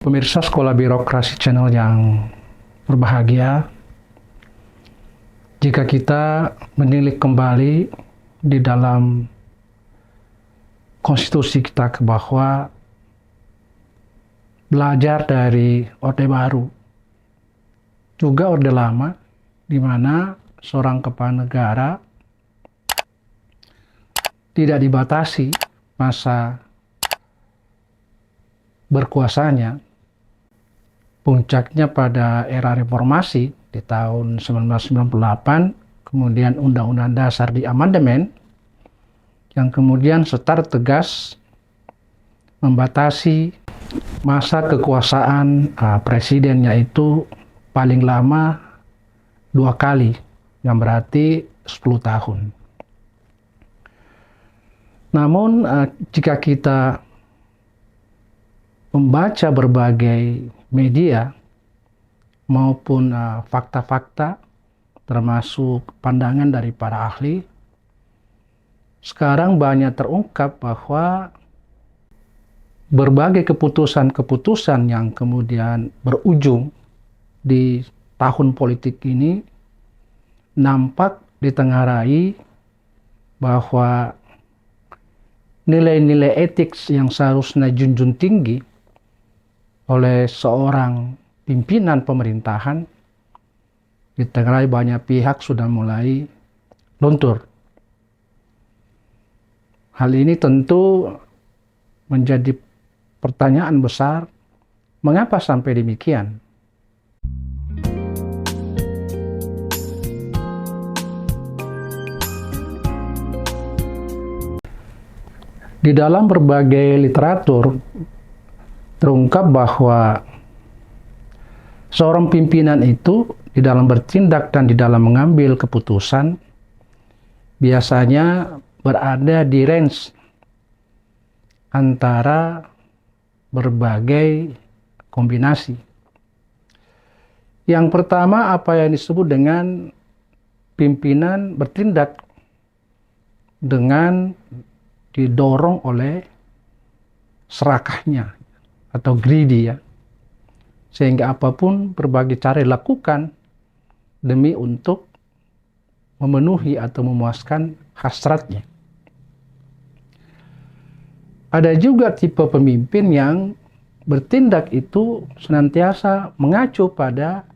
Pemirsa Sekolah Birokrasi Channel yang berbahagia, jika kita menilik kembali di dalam konstitusi kita bahwa belajar dari Orde Baru, juga Orde Lama, di mana seorang kepala negara tidak dibatasi masa berkuasanya. Puncaknya pada era reformasi di tahun 1998, kemudian Undang-Undang Dasar diamandemen, yang kemudian secara tegas membatasi masa kekuasaan presiden, yaitu paling lama 2 kali, yang berarti 10 tahun. Namun jika kita membaca berbagai media maupun fakta-fakta, termasuk pandangan dari para ahli, sekarang banyak terungkap bahwa berbagai keputusan-keputusan yang kemudian berujung di tahun politik ini nampak ditengarai bahwa nilai-nilai etik yang seharusnya junjung tinggi oleh seorang pimpinan pemerintahan, ditengarai banyak pihak sudah mulai luntur. Hal ini tentu menjadi pertanyaan besar, mengapa sampai demikian? Di dalam berbagai literatur terungkap bahwa seorang pimpinan itu di dalam bertindak dan di dalam mengambil keputusan biasanya berada di range antara berbagai kombinasi. Yang pertama, apa yang disebut dengan pimpinan bertindak dengan didorong oleh serakahnya atau greedy, ya, sehingga apapun berbagai cara dilakukan demi untuk memenuhi atau memuaskan hasratnya. Ada juga tipe pemimpin yang bertindak itu senantiasa mengacu pada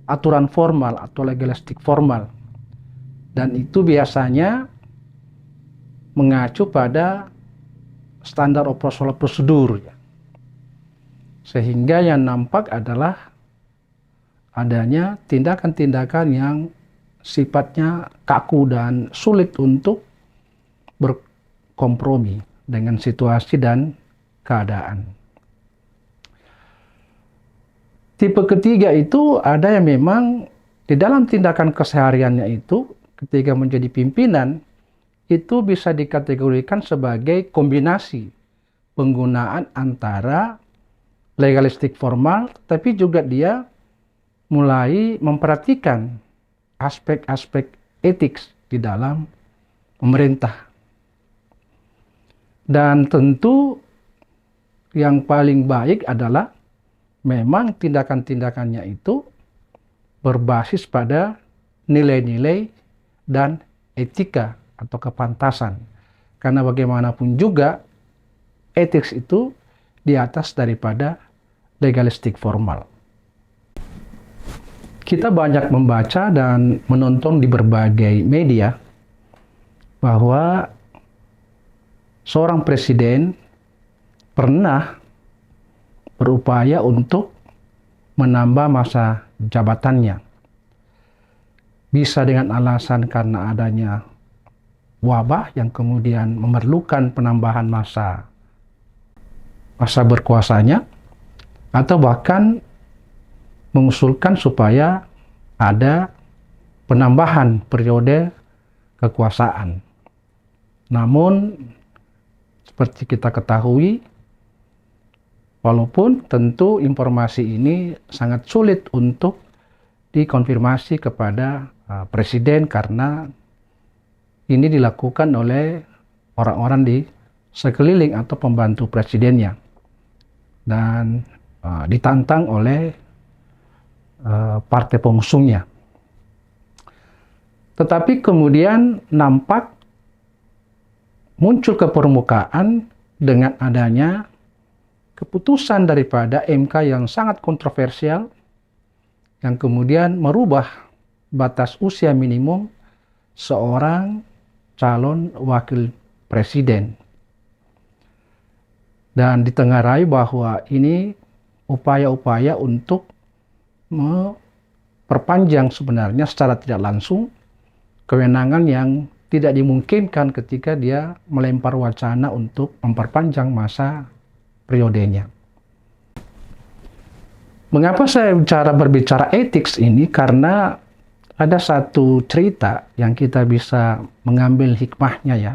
aturan formal atau legalistik formal, dan itu biasanya mengacu pada standar operasional prosedur, ya. Sehingga yang nampak adalah adanya tindakan-tindakan yang sifatnya kaku dan sulit untuk berkompromi dengan situasi dan keadaan. Tipe ketiga itu ada yang memang di dalam tindakan kesehariannya itu ketika menjadi pimpinan itu bisa dikategorikan sebagai kombinasi penggunaan antara legalistik formal, tapi juga dia mulai memperhatikan aspek-aspek etik di dalam pemerintah. Dan tentu yang paling baik adalah memang tindakan-tindakannya itu berbasis pada nilai-nilai dan etika atau kepantasan. Karena bagaimanapun juga etik itu di atas daripada legalistik formal. Kita banyak membaca dan menonton di berbagai media bahwa seorang presiden pernah berupaya untuk menambah masa jabatannya. Bisa dengan alasan karena adanya wabah yang kemudian memerlukan penambahan masa berkuasanya, atau bahkan mengusulkan supaya ada penambahan periode kekuasaan. Namun seperti kita ketahui, walaupun tentu informasi ini sangat sulit untuk dikonfirmasi kepada presiden karena ini dilakukan oleh orang-orang di sekeliling atau pembantu presidennya. dan ditantang oleh partai pengusungnya. Tetapi kemudian nampak muncul ke permukaan dengan adanya keputusan daripada MK yang sangat kontroversial, yang kemudian merubah batas usia minimum seorang calon wakil presiden. Dan ditengarai bahwa ini upaya-upaya untuk memperpanjang sebenarnya secara tidak langsung kewenangan yang tidak dimungkinkan ketika dia melempar wacana untuk memperpanjang masa periodenya. Mengapa saya berbicara etik ini? Karena ada satu cerita yang kita bisa mengambil hikmahnya ya.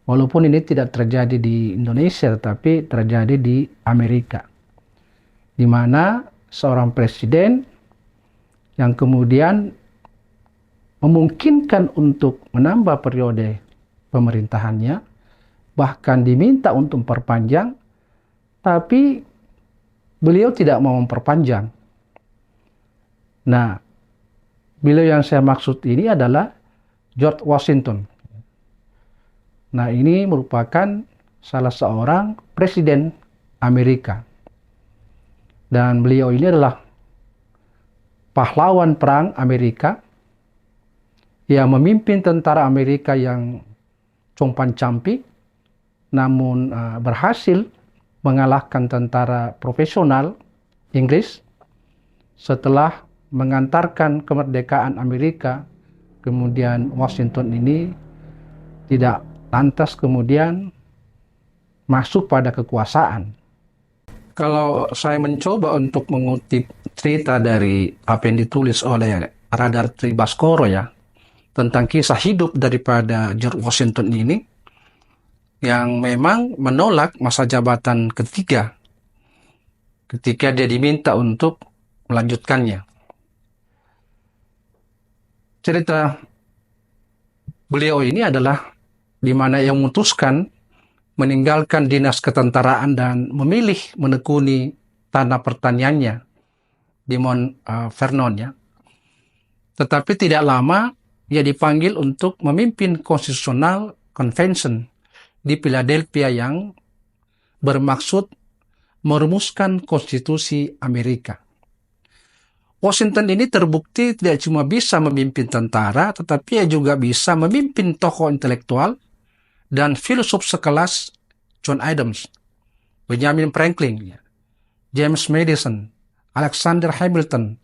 Walaupun ini tidak terjadi di Indonesia, tetapi terjadi di Amerika. Di mana seorang presiden yang kemudian memungkinkan untuk menambah periode pemerintahannya, bahkan diminta untuk memperpanjang, tapi beliau tidak mau memperpanjang. Nah, beliau yang saya maksud ini adalah George Washington. Nah, ini merupakan salah seorang presiden Amerika. Dan beliau ini adalah pahlawan perang Amerika yang memimpin tentara Amerika yang compan-camping, namun berhasil mengalahkan tentara profesional Inggris setelah mengantarkan kemerdekaan Amerika. Kemudian Washington ini tidak lantas kemudian masuk pada kekuasaan. Kalau saya mencoba untuk mengutip cerita dari apa yang ditulis oleh Radar Tribaskoro ya, tentang kisah hidup daripada George Washington ini, yang memang menolak masa jabatan ketiga ketika dia diminta untuk melanjutkannya. Cerita beliau ini adalah di mana ia memutuskan meninggalkan dinas ketentaraan dan memilih menekuni tanah pertaniannya di Mount Vernon ya. Tetapi tidak lama ia dipanggil untuk memimpin Constitutional Convention di Philadelphia yang bermaksud merumuskan konstitusi Amerika. Washington ini terbukti tidak cuma bisa memimpin tentara, tetapi ia juga bisa memimpin tokoh intelektual dan filosof sekelas John Adams, Benjamin Franklin, James Madison, Alexander Hamilton,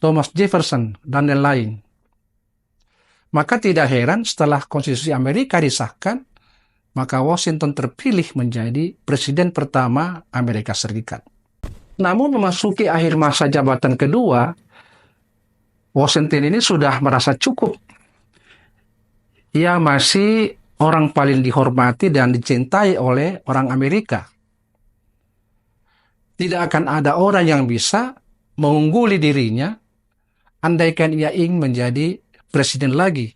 Thomas Jefferson, dan lain-lain. Maka tidak heran setelah konstitusi Amerika disahkan, maka Washington terpilih menjadi presiden pertama Amerika Serikat. Namun memasuki akhir masa jabatan kedua, Washington ini sudah merasa cukup. Ia masih orang paling dihormati dan dicintai oleh orang Amerika. Tidak akan ada orang yang bisa mengungguli dirinya andaikan ia ingin menjadi presiden lagi.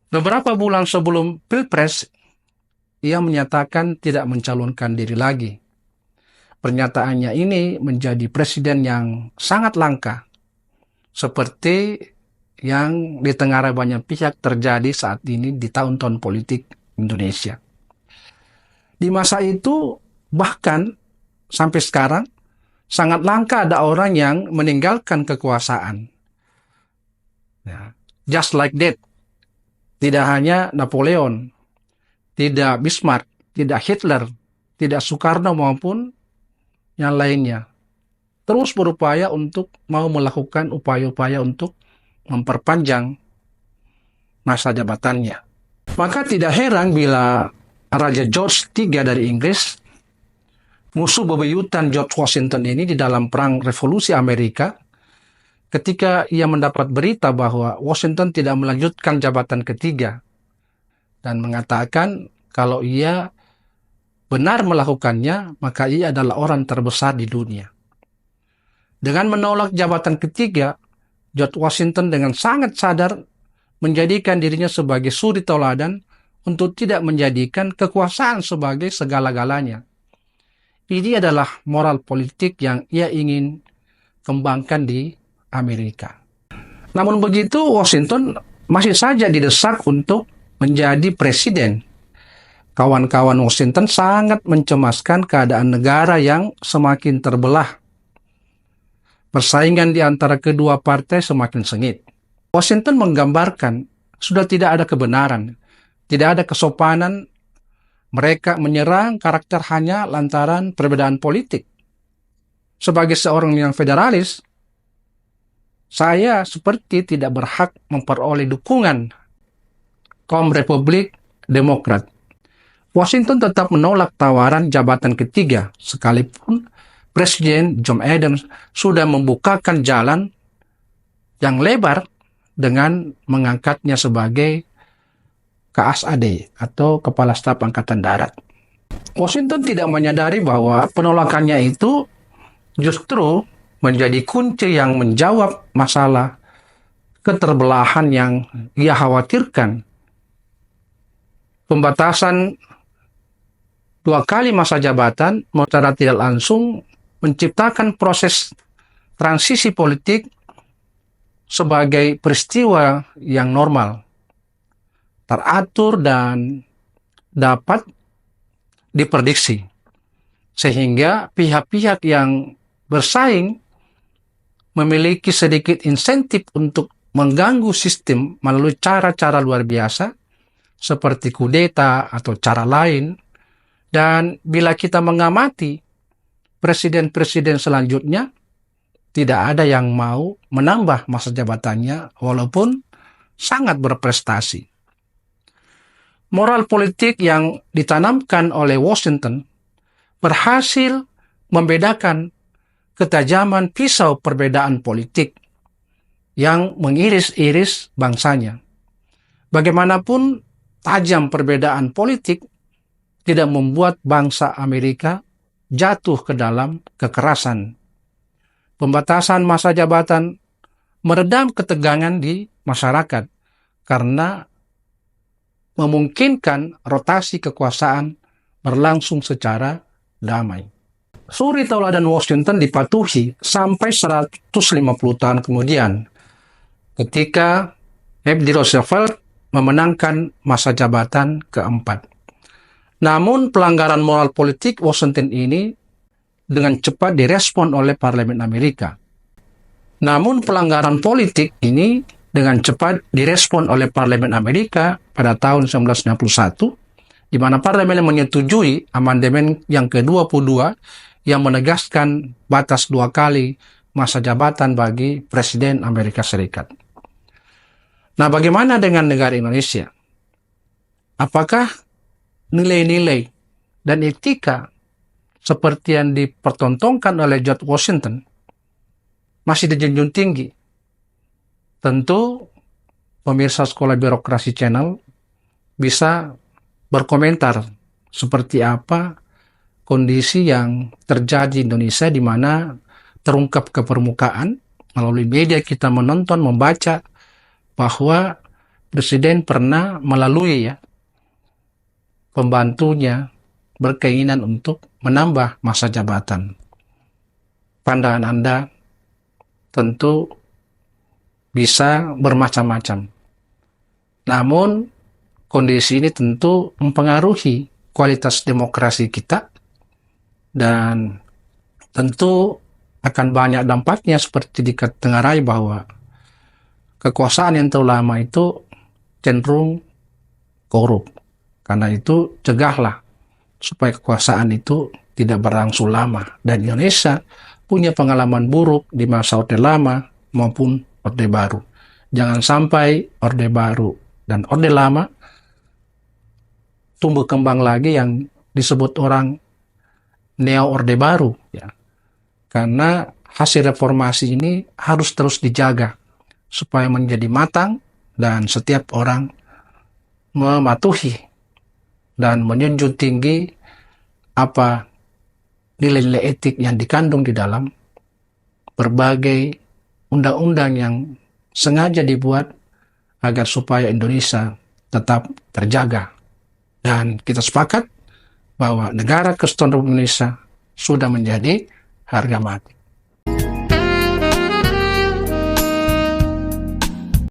Beberapa bulan sebelum Pilpres, ia menyatakan tidak mencalonkan diri lagi. Pernyataannya ini menjadi presiden yang sangat langka, seperti yang ditengarai banyak pihak terjadi saat ini di tahun-tahun politik Indonesia. Di masa itu, bahkan sampai sekarang, sangat langka ada orang yang meninggalkan kekuasaan. Ya, just like that. Tidak hanya Napoleon, tidak Bismarck, tidak Hitler, tidak Soekarno maupun yang lainnya. Terus berupaya untuk mau melakukan upaya-upaya untuk memperpanjang masa jabatannya. Maka tidak heran bila Raja George III dari Inggris, musuh bebuyutan George Washington ini di dalam perang revolusi Amerika, ketika ia mendapat berita bahwa Washington tidak melanjutkan jabatan ketiga dan mengatakan kalau ia benar melakukannya, maka ia adalah orang terbesar di dunia. Dengan menolak jabatan ketiga, George Washington dengan sangat sadar menjadikan dirinya sebagai suri tauladan untuk tidak menjadikan kekuasaan sebagai segala-galanya. ini adalah moral politik yang ia ingin kembangkan di Amerika. Namun begitu, Washington masih saja didesak untuk menjadi presiden. Kawan-kawan Washington sangat mencemaskan keadaan negara yang semakin terbelah. Persaingan di antara kedua partai semakin sengit. Washington menggambarkan sudah tidak ada kebenaran, tidak ada kesopanan. Mereka menyerang karakter hanya lantaran perbedaan politik. Sebagai seorang yang federalis, saya seperti tidak berhak memperoleh dukungan kaum Republik Demokrat. Washington tetap menolak tawaran jabatan ketiga, sekalipun Presiden John Adams sudah membukakan jalan yang lebar dengan mengangkatnya sebagai KSAD atau Kepala Staf Angkatan Darat. Washington tidak menyadari bahwa penolakannya itu justru menjadi kunci yang menjawab masalah keterbelahan yang ia khawatirkan. Pembatasan 2 kali masa jabatan secara tidak langsung menciptakan proses transisi politik sebagai peristiwa yang normal, teratur dan dapat diprediksi, sehingga pihak-pihak yang bersaing memiliki sedikit insentif untuk mengganggu sistem melalui cara-cara luar biasa seperti kudeta atau cara lain. Dan bila kita mengamati presiden-presiden selanjutnya, tidak ada yang mau menambah masa jabatannya walaupun sangat berprestasi. Moral politik yang ditanamkan oleh Washington berhasil membedakan ketajaman pisau perbedaan politik yang mengiris-iris bangsanya. Bagaimanapun tajam perbedaan politik tidak membuat bangsa Amerika jatuh ke dalam kekerasan. Pembatasan masa jabatan meredam ketegangan di masyarakat karena memungkinkan rotasi kekuasaan berlangsung secara damai. Suri tauladan Washington dipatuhi sampai 150 tahun kemudian ketika F.D. Roosevelt memenangkan masa jabatan keempat. Namun pelanggaran moral politik Washington ini dengan cepat direspon oleh Parlemen Amerika. Namun pelanggaran politik ini dengan cepat direspon oleh Parlemen Amerika pada tahun 1991, di mana Parlemen menyetujui amandemen yang ke-22 yang menegaskan batas 2 kali masa jabatan bagi Presiden Amerika Serikat. Nah, bagaimana dengan negara Indonesia? Apakah nilai-nilai dan etika seperti yang dipertontonkan oleh George Washington masih dijunjung tinggi? Tentu pemirsa Sekolah Birokrasi Channel bisa berkomentar seperti apa kondisi yang terjadi di Indonesia di mana terungkap ke permukaan melalui media kita menonton, membaca bahwa Presiden pernah melalui pembantunya berkeinginan untuk menambah masa jabatan. Pandangan Anda tentu bisa bermacam-macam. Namun, kondisi ini tentu mempengaruhi kualitas demokrasi kita dan tentu akan banyak dampaknya seperti ditengarai bahwa kekuasaan yang terlalu lama itu cenderung korup. Karena itu cegahlah supaya kekuasaan itu tidak berlangsung lama. Dan Indonesia punya pengalaman buruk di masa Orde Lama maupun Orde Baru. Jangan sampai Orde Baru dan Orde Lama tumbuh kembang lagi yang disebut orang Neo Orde Baru. Karena hasil reformasi ini harus terus dijaga supaya menjadi matang dan setiap orang mematuhi dan menjunjung tinggi apa nilai-nilai etik yang dikandung di dalam berbagai undang-undang yang sengaja dibuat agar supaya Indonesia tetap terjaga. Dan kita sepakat bahwa negara kesatuan Republik Indonesia sudah menjadi harga mati.